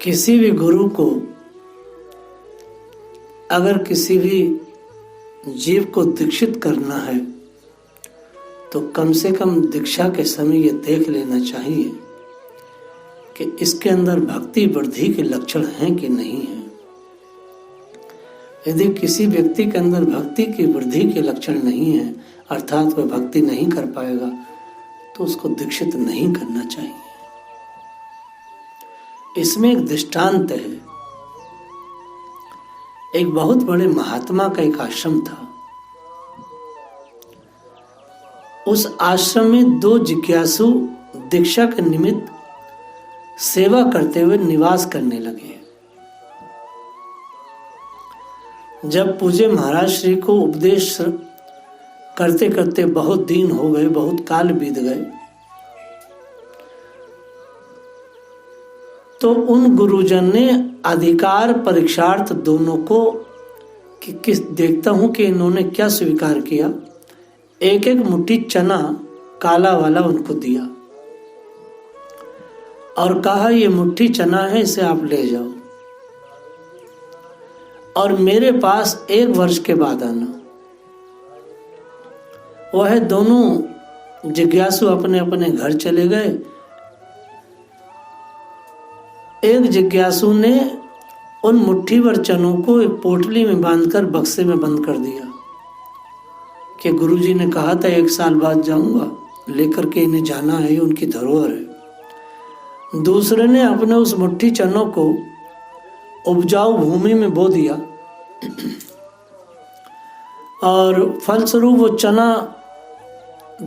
किसी भी गुरु को अगर किसी भी जीव को दीक्षित करना है तो कम से कम दीक्षा के समय ये देख लेना चाहिए कि इसके अंदर भक्ति वृद्धि के लक्षण हैं कि नहीं है। यदि किसी व्यक्ति के अंदर भक्ति की वृद्धि के लक्षण नहीं है, अर्थात वह भक्ति नहीं कर पाएगा, तो उसको दीक्षित नहीं करना चाहिए। इसमें एक दृष्टांत है। एक बहुत बड़े महात्मा का एक आश्रम था। उस आश्रम में दो जिज्ञासु दीक्षा के निमित्त सेवा करते हुए निवास करने लगे। जब पूज्य महाराज श्री को उपदेश करते करते बहुत दिन हो गए, बहुत काल बीत गए, तो उन गुरुजन ने अधिकार परीक्षार्थ दोनों को कि देखता हूं कि इन्होंने क्या स्वीकार किया, एक एक मुट्ठी चना काला वाला उनको दिया और कहा ये मुट्ठी चना है, इसे आप ले जाओ और मेरे पास 1 वर्ष के बाद आना। वह दोनों जिज्ञासु अपने अपने घर चले गए। एक जिज्ञासु ने उन मुट्ठी भर चनों को एक पोटली में बांधकर बक्से में बंद कर दिया कि गुरुजी ने कहा था 1 साल बाद जाऊंगा, लेकर के इन्हें जाना है, उनकी धरोहर है। दूसरे ने अपने उस मुट्ठी चनों को उपजाऊ भूमि में बो दिया और फलस्वरूप वो चना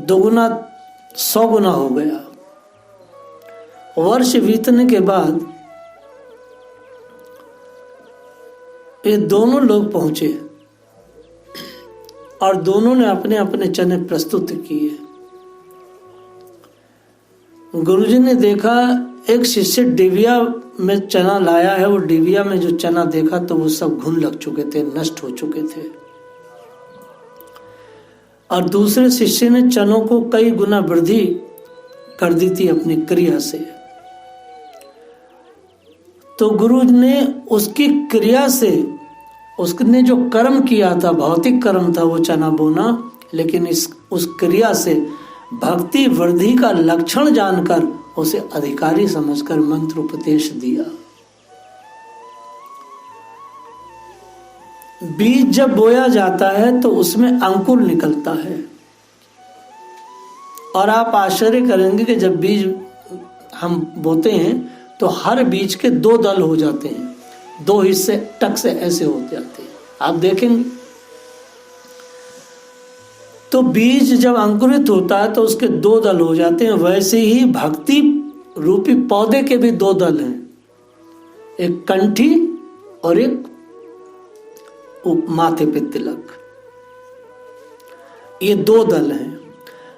2 गुना 100 गुना हो गया। वर्ष बीतने के बाद ये दोनों लोग पहुंचे और दोनों ने अपने अपने चने प्रस्तुत किए। गुरुजी ने देखा एक शिष्य डिबिया में चना लाया है, वो डिबिया में जो चना देखा तो वो सब घुन लग चुके थे, नष्ट हो चुके थे। और दूसरे शिष्य ने चनों को कई गुना वृद्धि कर दी थी अपनी क्रिया से। तो गुरु ने उसकी क्रिया से, उसने जो कर्म किया था, भौतिक कर्म था वो चना बोना, लेकिन उस क्रिया से भक्ति वृद्धि का लक्षण जानकर उसे अधिकारी समझकर मंत्र उपदेश दिया। बीज जब बोया जाता है तो उसमें अंकुर निकलता है और आप आश्चर्य करेंगे कि जब बीज हम बोते हैं तो हर बीज के 2 दल हो जाते हैं, 2 हिस्से टक से ऐसे हो जाते हैं, आप देखेंगे। तो बीज जब अंकुरित होता है तो उसके 2 दल हो जाते हैं। वैसे ही भक्ति रूपी पौधे के भी 2 दल हैं, एक कंठी और एक माथे पे तिलक। ये 2 दल हैं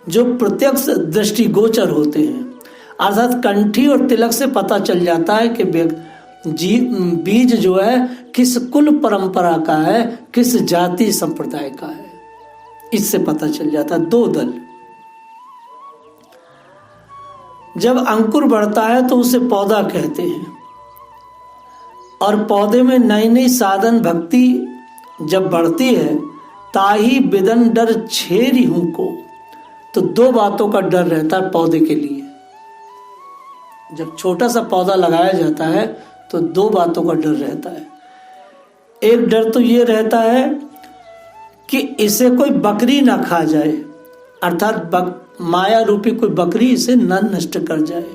जो प्रत्यक्ष दृष्टिगोचर होते हैं। अर्थात कंठी और तिलक से पता चल जाता है कि बीज जो है किस कुल परंपरा का है, किस जाति संप्रदाय का है, इससे पता चल जाता है। 2 दल। जब अंकुर बढ़ता है तो उसे पौधा कहते हैं और पौधे में नई नई साधन भक्ति जब बढ़ती है, ताही बिदन डर छेरी हूं को, तो 2 बातों का डर रहता है पौधे के लिए। जब छोटा सा पौधा लगाया जाता है तो 2 बातों का डर रहता है। एक डर तो ये रहता है कि इसे कोई बकरी ना खा जाए, अर्थात माया रूपी कोई बकरी इसे न नष्ट कर जाए।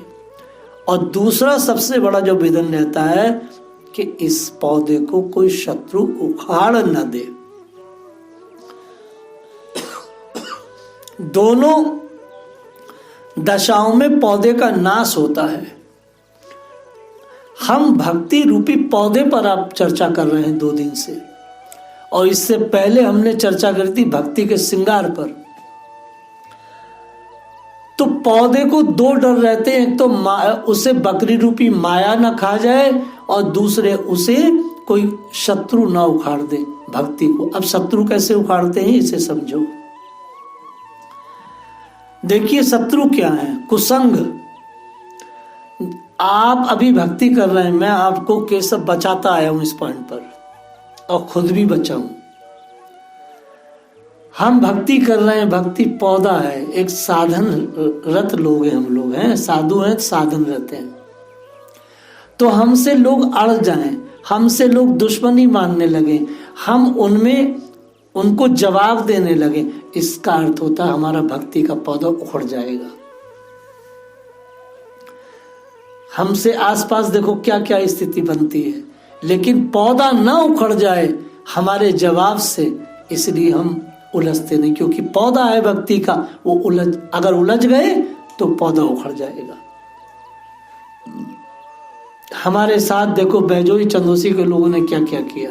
और दूसरा सबसे बड़ा जो विधन रहता है कि इस पौधे को कोई शत्रु उखाड़ न दे। दोनों दशाओं में पौधे का नाश होता है। हम भक्ति रूपी पौधे पर आप चर्चा कर रहे हैं 2 दिन से, और इससे पहले हमने चर्चा करी थी भक्ति के श्रृंगार पर। तो पौधे को 2 डर रहते हैं, एक तो उसे बकरी रूपी माया ना खा जाए और दूसरे उसे कोई शत्रु ना उखाड़ दे भक्ति को। अब शत्रु कैसे उखाड़ते हैं इसे समझो। देखिए शत्रु क्या है? कुसंग। आप अभी भक्ति कर रहे हैं, मैं आपको केशव बचाता आया हूं इस पॉइंट पर, और खुद भी बचा हूं। हम भक्ति कर रहे हैं, भक्ति पौधा है, एक साधन रत लोग हैं, हम लोग हैं, साधु हैं, साधन रत हैं। तो हमसे लोग अड़ जाएं, हमसे लोग दुश्मनी मानने लगे, हम उनमें उनको जवाब देने लगे, इसका अर्थ होता है हमारा भक्ति का पौधा उखड़ जाएगा। हमसे आसपास देखो क्या क्या स्थिति बनती है, लेकिन पौधा ना उखड़ जाए हमारे जवाब से, इसलिए हम उलझते नहीं, क्योंकि पौधा है भक्ति का, वो अगर उलझ गए तो पौधा उखड़ जाएगा। हमारे साथ देखो बैजोई चंदोसी के लोगों ने क्या क्या किया,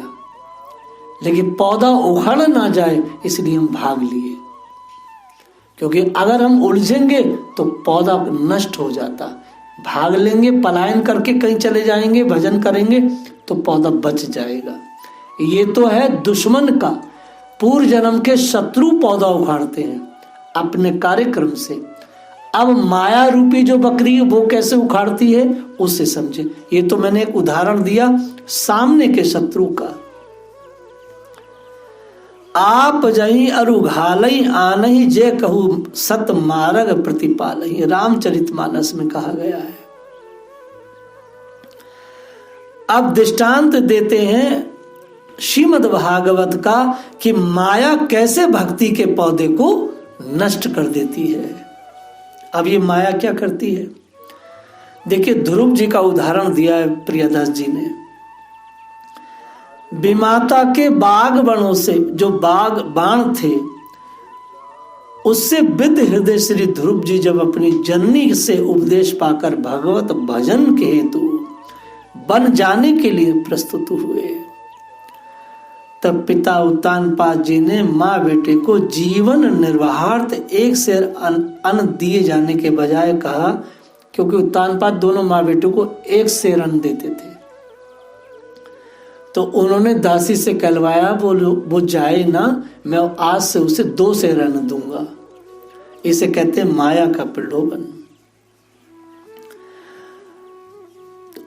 लेकिन पौधा उखड़ ना जाए इसलिए हम भाग लिए, क्योंकि अगर हम उलझेंगे तो पौधा नष्ट हो जाता। भाग लेंगे, पलायन करके कहीं चले जाएंगे, भजन करेंगे तो पौधा बच जाएगा। ये तो है दुश्मन का, पूर्व जन्म के शत्रु पौधा उखाड़ते हैं अपने कार्यक्रम से। अब माया रूपी जो बकरी है वो कैसे उखाड़ती है उससे समझे। ये तो मैंने एक उदाहरण दिया सामने के शत्रु का। आप जही अरुघालई आनहि जे कहू सत मार्ग प्रतिपालई, रामचरितमानस में कहा गया है। अब दृष्टांत देते हैं श्रीमद् भागवत का कि माया कैसे भक्ति के पौधे को नष्ट कर देती है। अब ये माया क्या करती है, देखिए ध्रुव जी का उदाहरण दिया है प्रियदास जी ने। विमाता के बाग बनों से जो बाग बाण थे उससे विद हृदय श्री ध्रुव जी जब अपनी जननी से उपदेश पाकर भगवत भजन के हेतु बन जाने के लिए प्रस्तुत हुए, तब पिता उत्तानपाद जी ने माँ बेटे को जीवन निर्वाहार्थ एक सेर अन्न दिए जाने के बजाय कहा, क्योंकि उत्तानपाद दोनों माँ बेटों को एक सेर अन्न देते थे, तो उन्होंने दासी से कहलवाया वो जाए ना, मैं आज से उसे 2 सेर अन्न दूंगा। इसे कहते हैं माया का प्रलोभन।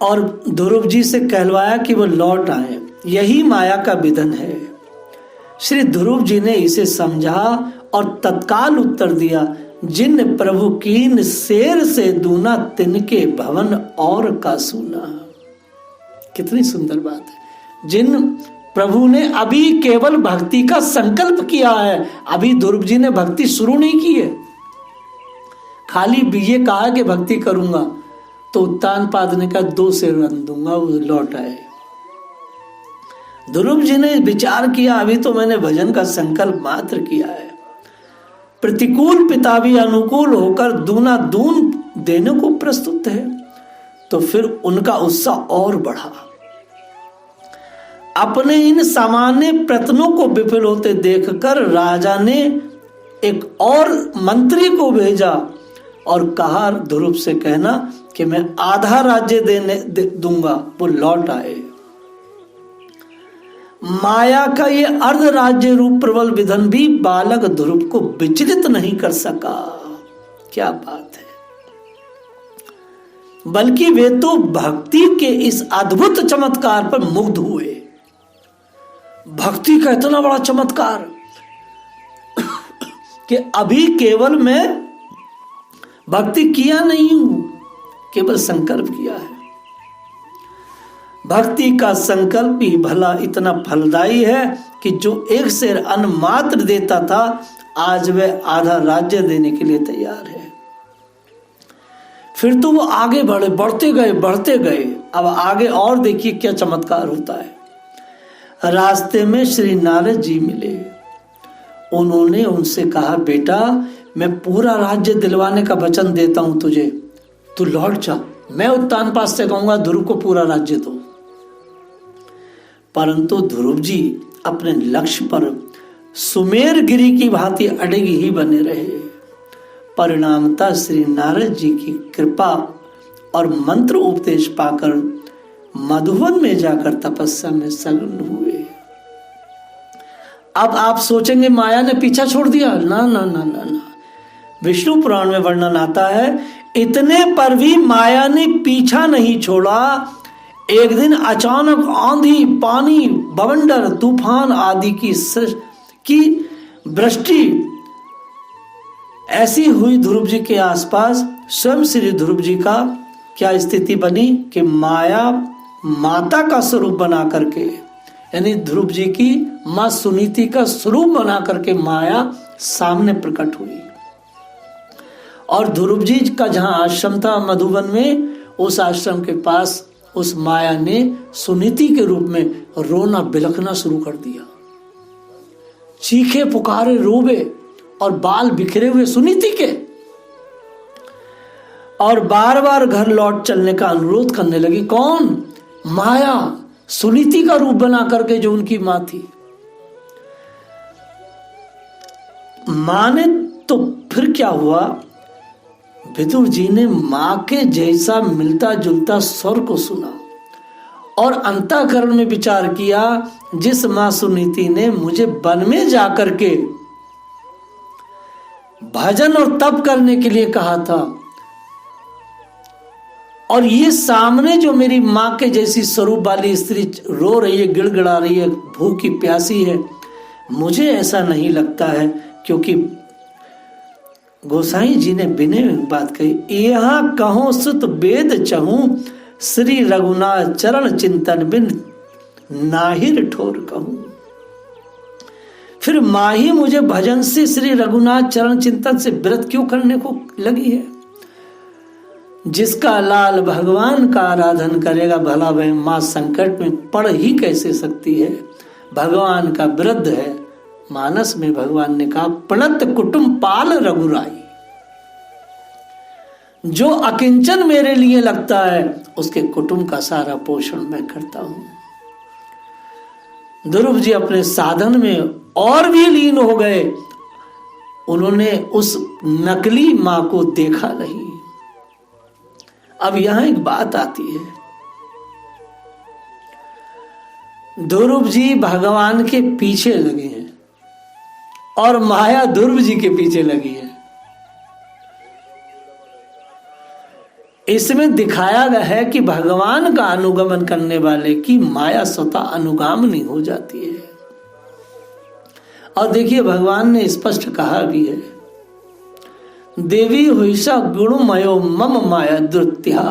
और ध्रुव जी से कहलवाया कि वो लौट आए, यही माया का विधन है। श्री ध्रुव जी ने इसे समझा और तत्काल उत्तर दिया, जिन प्रभु कीन शेर से दूना तिनके भवन और का सुना। कितनी सुंदर बात है। जिन प्रभु ने अभी केवल भक्ति का संकल्प किया है, अभी ध्रुव जी ने भक्ति शुरू नहीं की है, खाली ये कहा कि भक्ति करूंगा, तो उत्तानपाद ने कहा 2 सेर अन्न दूंगा, वो लौट आए। ध्रुव जी ने विचार किया, अभी तो मैंने भजन का संकल्प मात्र किया है। प्रतिकूल पिता भी अनुकूल होकर दूना दून देने को प्रस्तुत है, तो फिर उनका उत्साह और बढ़ा। अपने इन सामान्य प्रयत्नों को विफल होते देखकर राजा ने एक और मंत्री को भेजा और कहा, ध्रुव से कहना कि मैं आधा राज्य दूंगा। वो लौट आए। माया का ये अर्ध राज्य रूप प्रबल विधन भी बालक ध्रुव को विचलित नहीं कर सका। क्या बात है। बल्कि वे तो भक्ति के इस अद्भुत चमत्कार पर मुग्ध हुए। भक्ति का इतना बड़ा चमत्कार कि अभी केवल मैं भक्ति किया नहीं हूं, केवल संकल्प किया है। भक्ति का संकल्प ही भला इतना फलदायी है कि जो 1 सेर अन्न मात्र देता था, आज वह आधा राज्य देने के लिए तैयार है। फिर तो वो आगे बढ़ते गए। अब आगे और देखिए क्या चमत्कार होता है। रास्ते में श्री नारद जी मिले। उन्होंने उनसे कहा, बेटा मैं पूरा राज्य दिलवाने का वचन देता हूं तुझे, तू लौट जा। मैं उत्तानपाद से कहूंगा ध्रुव को पूरा राज्य दो। परंतु ध्रुव जी अपने लक्ष्य पर सुमेर गिरी की भांति अड़िग ही बने रहे। परिणामतः श्री नारद जी की कृपा और मंत्र उपदेश पाकर मधुवन में जाकर तपस्या में संलग्न हुए। अब आप सोचेंगे माया ने पीछा छोड़ दिया। ना ना ना ना ना। विष्णु पुराण में वर्णन आता है, इतने पर भी माया ने पीछा नहीं छोड़ा। एक दिन अचानक आंधी, पानी, बवंडर, तूफान आदि की वृष्टि ऐसी हुई ध्रुव जी के आसपास। स्वयं श्री ध्रुव जी का क्या स्थिति बनी कि माया माता का स्वरूप बना करके, यानी ध्रुव जी की मां सुनीति का स्वरूप बना करके माया सामने प्रकट हुई। और ध्रुव जी का जहां आश्रम था मधुबन में, उस आश्रम के पास उस माया ने सुनीति के रूप में रोना बिलखना शुरू कर दिया। चीखे पुकारे रोवे और बाल बिखरे हुए सुनीति के, और बार बार घर लौट चलने का अनुरोध करने लगी। कौन? माया, सुनीति का रूप बना करके जो उनकी मां थी। मां ने तो फिर क्या हुआ, विदुर जी ने मां के जैसा मिलता जुलता स्वर को सुना और अंतःकरण में विचार किया, जिस मां सुनीति ने मुझे वन में जाकर के भजन और तप करने के लिए कहा था, और ये सामने जो मेरी मां के जैसी स्वरूप वाली स्त्री रो रही है, गिड़गिड़ा रही है, भूखी प्यासी है, मुझे ऐसा नहीं लगता है। क्योंकि गोसाई जी ने बिने बात कही, यहाँ कहो सुत वेद चहूं, श्री रघुनाथ चरण चिंतन बिन नाहिर ठोर कहूं। फिर मां ही मुझे भजन से, श्री रघुनाथ चरण चिंतन से व्रत क्यों करने को लगी है? जिसका लाल भगवान का आराधन करेगा, भला वह मां संकट में पड़ ही कैसे सकती है? भगवान का वृद्ध है। मानस में भगवान ने कहा, प्रणत कुटुंब पाल रघुराई। जो अकिंचन मेरे लिए लगता है, उसके कुटुंब का सारा पोषण मैं करता हूं। ध्रुव जी अपने साधन में और भी लीन हो गए। उन्होंने उस नकली मां को देखा नहीं। अब यहां एक बात आती है, ध्रुव जी भगवान के पीछे लगे हैं और माया ध्रुव जी के पीछे लगी है। इसमें दिखाया गया है कि भगवान का अनुगमन करने वाले की माया स्वतः अनुगामिनी हो जाती है। और देखिए भगवान ने स्पष्ट कहा भी है, देवी हुईसा गुणमयो मम माया दुर्त्या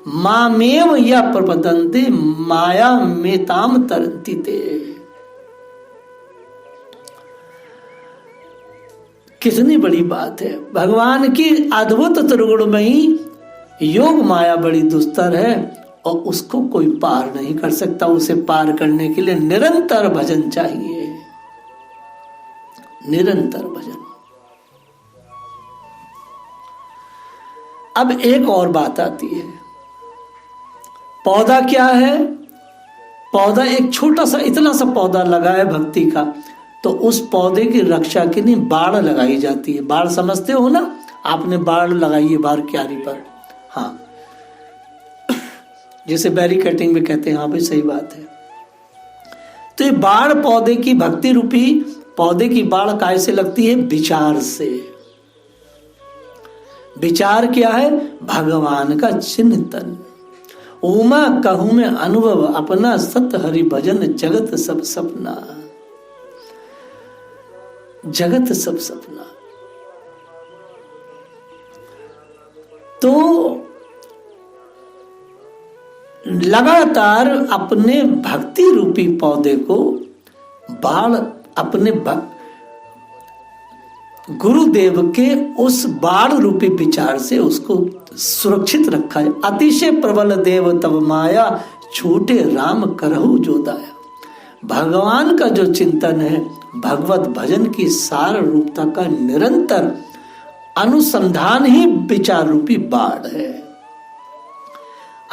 मामेव या प्रपदन्ते माया मेताम तरन्ति ते। कितनी बड़ी बात है। भगवान की अद्भुत त्रिगुणमयी योग माया बड़ी दुस्तर है और उसको कोई पार नहीं कर सकता। उसे पार करने के लिए निरंतर भजन चाहिए, निरंतर भजन। अब एक और बात आती है, पौधा क्या है? पौधा एक छोटा सा, इतना सा पौधा लगा है भक्ति का, तो उस पौधे की रक्षा के लिए बाड़ लगाई जाती है। बाड़ समझते हो ना, आपने बाड़ लगाई है बाहर क्यारी पर, हाँ, जिसे बैरिकेडिंग में कहते हैं। हाँ भाई सही बात है। तो ये बाड़ पौधे की, भक्ति रूपी पौधे की बाड़ काय से लगती है? विचार से। विचार क्या है? भगवान का चिंतन। उमा कहूं में अनुभव अपना, सत हरि भजन जगत सब सपना। जगत सब सपना। तो लगातार अपने भक्ति रूपी पौधे को बाण, अपने गुरुदेव के उस बाण रूपी विचार से उसको सुरक्षित रखा है। अतिशय प्रबल देव तब माया, छूटे राम करहु जो दाया। भगवान का जो चिंतन है, भगवत भजन की सार रूपता का निरंतर अनुसंधान ही विचार रूपी बाण है।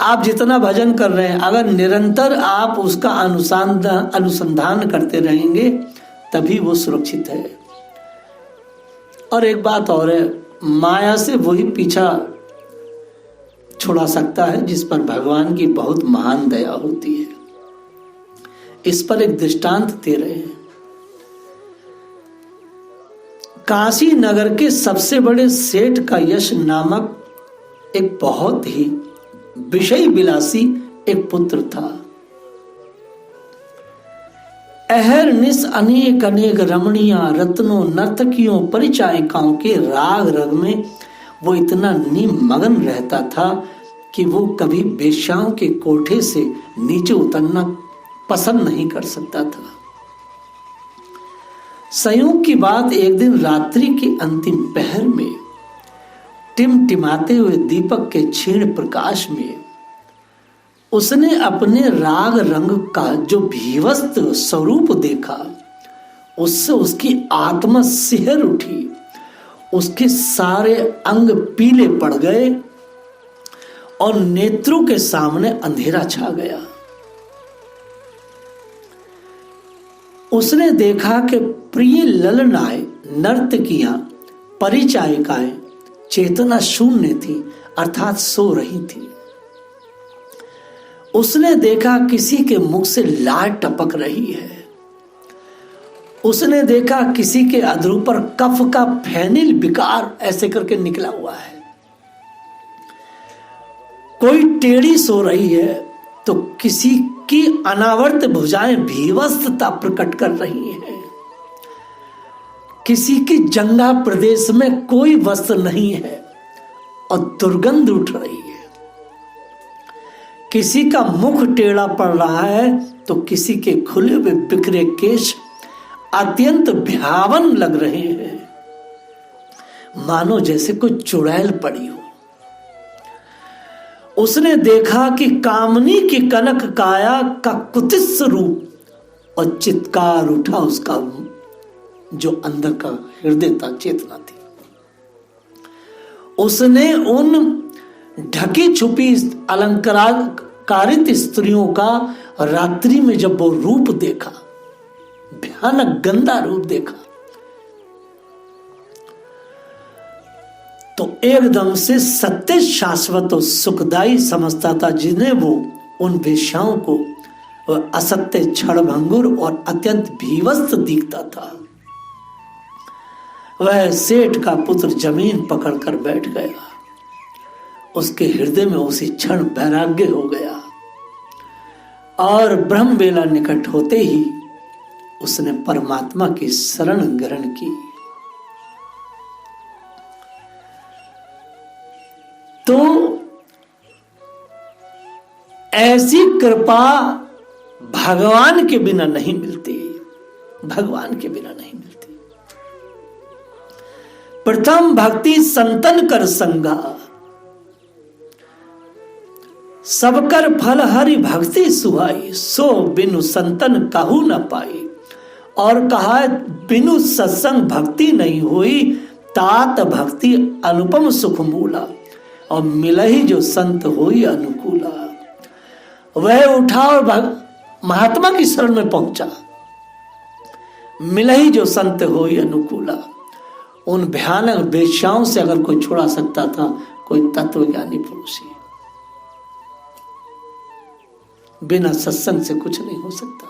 आप जितना भजन कर रहे हैं, अगर निरंतर आप उसका अनुसंधान करते रहेंगे, तभी वो सुरक्षित है। और एक बात और है, माया से वही पीछा छुड़ा सकता है जिस पर भगवान की बहुत महान दया होती है। इस पर एक दृष्टांत दे रहे हैं। काशी नगर के सबसे बड़े सेठ का यश नामक एक बहुत ही विषय विलासी एक पुत्र था। अहरनिश अनेक अनेक रमणियां, रत्नों, नर्तकियों, परिचायिकाओं के राग रग में वो इतना निमग्न रहता था कि वो कभी वेश्याओं के कोठे से नीचे उतरना पसंद नहीं कर सकता था। संयोग की बात, एक दिन रात्रि की अंतिम पहर में टिमटिमाते हुए दीपक के क्षीण प्रकाश में उसने अपने राग रंग का जो भीवस्त स्वरूप देखा, उससे उसकी आत्मा सिहर उठी, उसके सारे अंग पीले पड़ गए और नेत्रों के सामने अंधेरा छा गया। उसने देखा कि प्रिय ललनाएं, नर्तकियां, परिचायिकाएं चेतना शून्य थी, अर्थात सो रही थी। उसने देखा किसी के मुख से लार टपक रही है। उसने देखा किसी के अधरों पर कफ का फैनिल विकार ऐसे करके निकला हुआ है। कोई टेढ़ी सो रही है तो किसी की अनावर्त भुजाएं भीवस्तता प्रकट कर रही हैं। किसी की जंगा प्रदेश में कोई वस्त्र नहीं है और दुर्गंध उठ रही है। किसी का मुख टेढ़ा पड़ रहा है तो किसी के खुले हुए बिखरे केश अत्यंत भयावन लग रहे हैं, मानो जैसे कोई चुड़ैल पड़ी हो। उसने देखा कि कामनी की कनक काया का कुत्सित रूप और चित्कार उठा उसका जो अंदर का हृदय था, चेतना थी। उसने उन ढकी छुपी अलंकारित स्त्रियों का रात्रि में जब वो रूप देखा, भयानक गंदा रूप देखा, तो एकदम से सत्य, शाश्वत और सुखदायी समझता था, जिन्हें वो उन वेश्याओं को असत्य, क्षणभंगुर और अत्यंत भीवस्त दिखता था। वह सेठ का पुत्र जमीन पकड़कर बैठ गया। उसके हृदय में उसी क्षण वैराग्य हो गया और ब्रह्म बेला निकट होते ही उसने परमात्मा की शरण ग्रहण की। तो ऐसी कृपा भगवान के बिना नहीं मिलती, भगवान के बिना नहीं मिलती। प्रथम भक्ति संतन कर संगा, सब कर फल हरि भक्ति सुहाई, सो बिनु संतन कहू न पाई। और कहा बिनु सत्संग भक्ति नहीं हुई, तात भक्ति अनुपम सुख मूला, और मिला ही जो संत होई अनुकूला। वह उठा और महात्मा की शरण में पहुंचा। मिला ही जो संत होई अनुकूला। उन भयानक वेश्याओं से अगर कोई छुड़ा सकता था, कोई तत्वज्ञानी पुरुष ही। बिना सत्संग से कुछ नहीं हो सकता,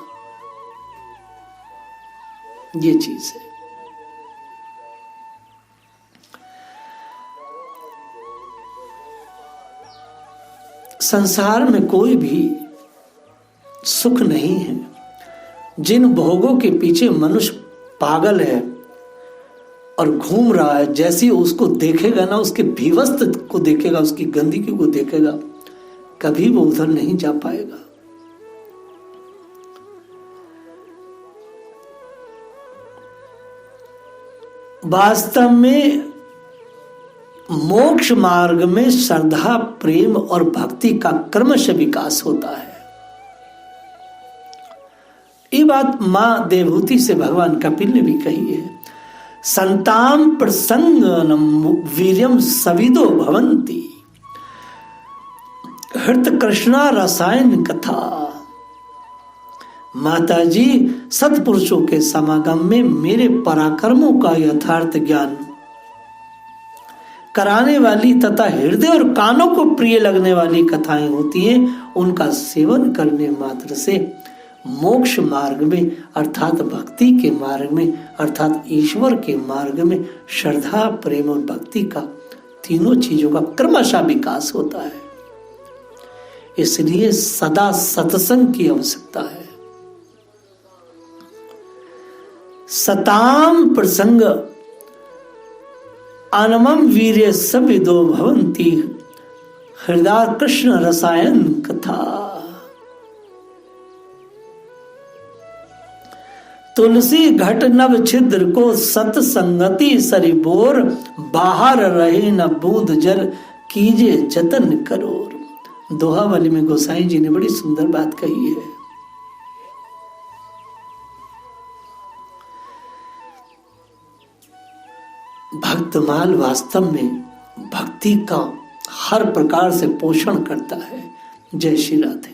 ये चीज है। संसार में कोई भी सुख नहीं है। जिन भोगों के पीछे मनुष्य पागल है और घूम रहा है, जैसी उसको देखेगा ना, उसके भीवस्त को देखेगा, उसकी गंदगी को देखेगा, कभी वो उधर नहीं जा पाएगा। वास्तव में मोक्ष मार्ग में श्रद्धा, प्रेम और भक्ति का क्रमश विकास होता है। ये बात मां देवहूति से भगवान कपिल ने भी कही है। संताम प्रसंगनम वीर्यम सविदो भवंती, हृत कृष्णा रसायन कथा। माता जी, सत्पुरुषों के समागम में मेरे पराक्रमों का यथार्थ ज्ञान कराने वाली तथा हृदय और कानों को प्रिय लगने वाली कथाएं होती हैं। उनका सेवन करने मात्र से मोक्ष मार्ग में, अर्थात भक्ति के मार्ग में, अर्थात ईश्वर के मार्ग में श्रद्धा, प्रेम और भक्ति का तीनों चीजों का क्रमशः विकास होता है। इसलिए सदा सत्संग की आवश्यकता है। सताम प्रसंग अनमम वीर्य सविदो भवंती हृदय कृष्ण रसायन कथा। तुलसी घट नव छिद्र को सतसंगति सरिबोर बाहर रहे न बूंद जल कीजे जतन करोर। दोहावली में गोसाई जी ने बड़ी सुंदर बात कही है। भक्तमाल वास्तव में भक्ति का हर प्रकार से पोषण करता है। जय श्री राधे।